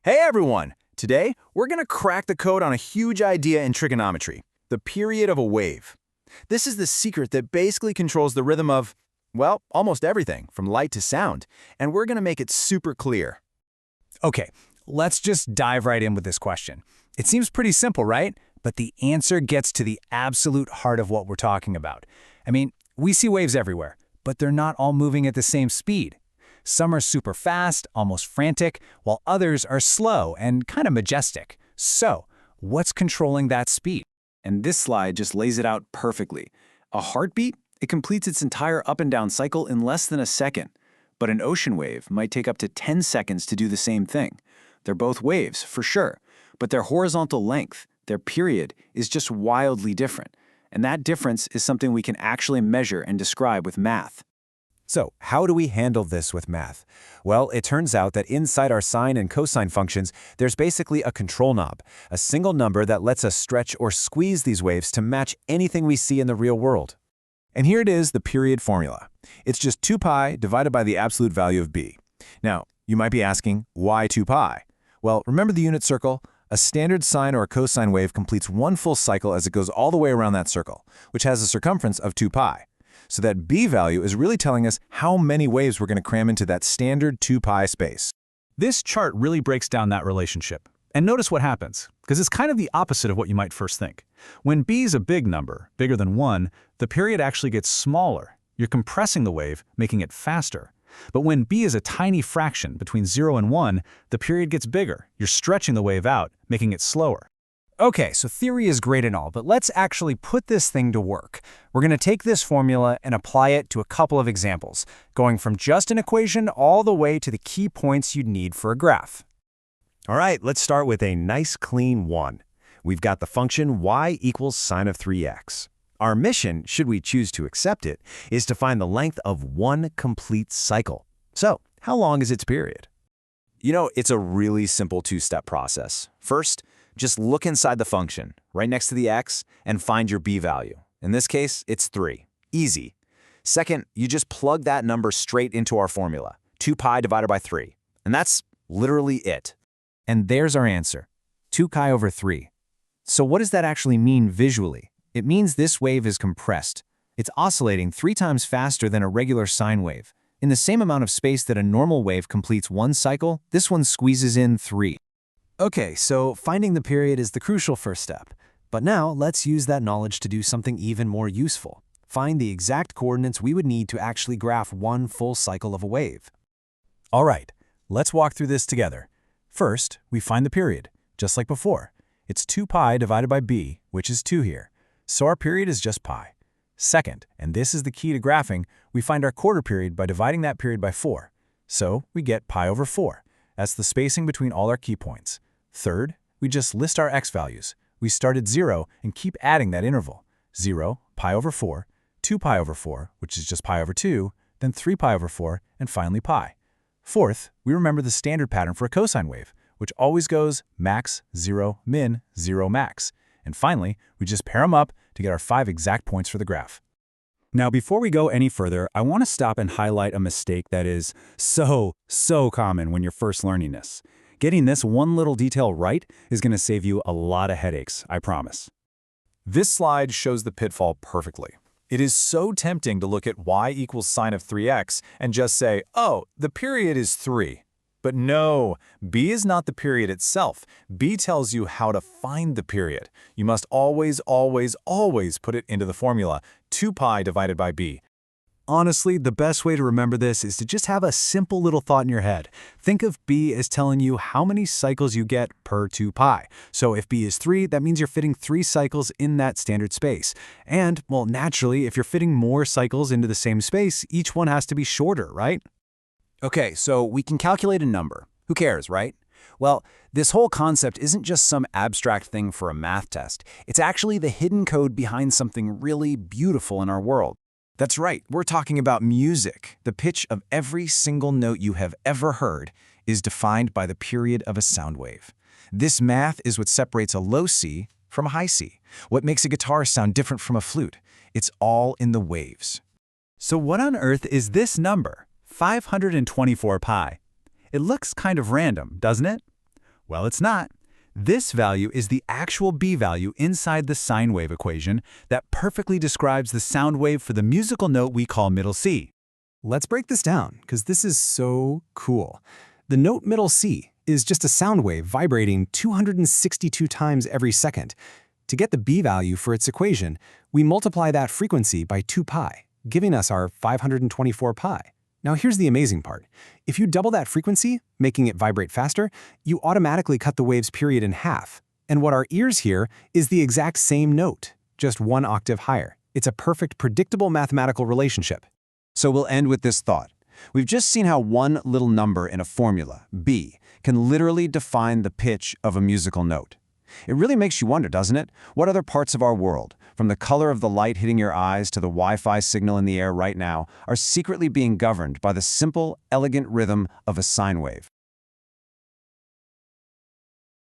Hey everyone! Today, we're going to crack the code on a huge idea in trigonometry, the period of a wave. This is the secret that basically controls the rhythm of, well, almost everything, from light to sound, and we're going to make it super clear. Okay, let's just dive right in with this question. It seems pretty simple, right? But the answer gets to the absolute heart of what we're talking about. I mean, we see waves everywhere, but they're not all moving at the same speed. Some are super fast, almost frantic, while others are slow and kind of majestic. So, what's controlling that speed? And this slide just lays it out perfectly. A heartbeat, it completes its entire up and down cycle in less than a second. But an ocean wave might take up to 10 seconds to do the same thing. They're both waves, for sure, but their horizontal length, their period, is just wildly different. And that difference is something we can actually measure and describe with math. So, how do we handle this with math? Well, it turns out that inside our sine and cosine functions, there's basically a control knob, a single number that lets us stretch or squeeze these waves to match anything we see in the real world. And here it is, the period formula. It's just 2 pi divided by the absolute value of b. Now, you might be asking, why 2 pi? Well, remember the unit circle? A standard sine or cosine wave completes one full cycle as it goes all the way around that circle, which has a circumference of 2 pi. So that b value is really telling us how many waves we're going to cram into that standard 2 pi space. This chart really breaks down that relationship. And notice what happens, because it's kind of the opposite of what you might first think. When b is a big number, bigger than 1, the period actually gets smaller. You're compressing the wave, making it faster. But when b is a tiny fraction between 0 and 1, the period gets bigger. You're stretching the wave out, making it slower. Okay, so theory is great and all, but let's actually put this thing to work. We're going to take this formula and apply it to a couple of examples, going from just an equation all the way to the key points you'd need for a graph. All right, let's start with a nice clean one. We've got the function y equals sine of 3x. Our mission, should we choose to accept it, is to find the length of one complete cycle. So, how long is its period? You know, it's a really simple two-step process. First, just look inside the function, right next to the x, and find your b value. In this case, it's 3. Easy. Second, you just plug that number straight into our formula, 2 pi divided by 3. And that's literally it. And there's our answer, 2 pi over 3. So what does that actually mean visually? It means this wave is compressed. It's oscillating 3 times faster than a regular sine wave. In the same amount of space that a normal wave completes one cycle, this one squeezes in 3. Okay, so finding the period is the crucial first step. But now, let's use that knowledge to do something even more useful. Find the exact coordinates we would need to actually graph one full cycle of a wave. All right, let's walk through this together. First, we find the period, just like before. It's 2 pi divided by b, which is 2 here. So our period is just pi. Second, and this is the key to graphing, we find our quarter period by dividing that period by 4. So we get pi over 4. That's the spacing between all our key points. Third, we just list our x values. We start at 0 and keep adding that interval. 0, pi over 4, 2 pi over 4, which is just pi over 2, then 3 pi over 4, and finally pi. Fourth, we remember the standard pattern for a cosine wave, which always goes max, 0, min, 0, max. And finally, we just pair them up to get our 5 exact points for the graph. Now, before we go any further, I want to stop and highlight a mistake that is so common when you're first learning this. Getting this one little detail right is going to save you a lot of headaches, I promise. This slide shows the pitfall perfectly. It is so tempting to look at y equals sine of 3x and just say, oh, the period is 3. But no, b is not the period itself. B tells you how to find the period. You must always put it into the formula, 2 pi divided by b. Honestly, the best way to remember this is to just have a simple little thought in your head. Think of b as telling you how many cycles you get per 2 pi. So if b is 3, that means you're fitting 3 cycles in that standard space. And, well, naturally, if you're fitting more cycles into the same space, each one has to be shorter, right? Okay, so we can calculate a number. Who cares, right? Well, this whole concept isn't just some abstract thing for a math test. It's actually the hidden code behind something really beautiful in our world. That's right, we're talking about music. The pitch of every single note you have ever heard is defined by the period of a sound wave. This math is what separates a low C from a high C, what makes a guitar sound different from a flute. It's all in the waves. So what on earth is this number, 524 pi? It looks kind of random, doesn't it? Well, it's not. This value is the actual B value inside the sine wave equation that perfectly describes the sound wave for the musical note we call middle C. Let's break this down, because this is so cool. The note middle C is just a sound wave vibrating 262 times every second. To get the B value for its equation, we multiply that frequency by 2 pi, giving us our 524 pi. Now here's the amazing part. If you double that frequency, making it vibrate faster, you automatically cut the wave's period in half. And what our ears hear is the exact same note, just 1 octave higher. It's a perfect, predictable mathematical relationship. So we'll end with this thought. We've just seen how one little number in a formula, B, can literally define the pitch of a musical note. It really makes you wonder, doesn't it? What other parts of our world, from the color of the light hitting your eyes to the Wi-Fi signal in the air right now, are secretly being governed by the simple, elegant rhythm of a sine wave?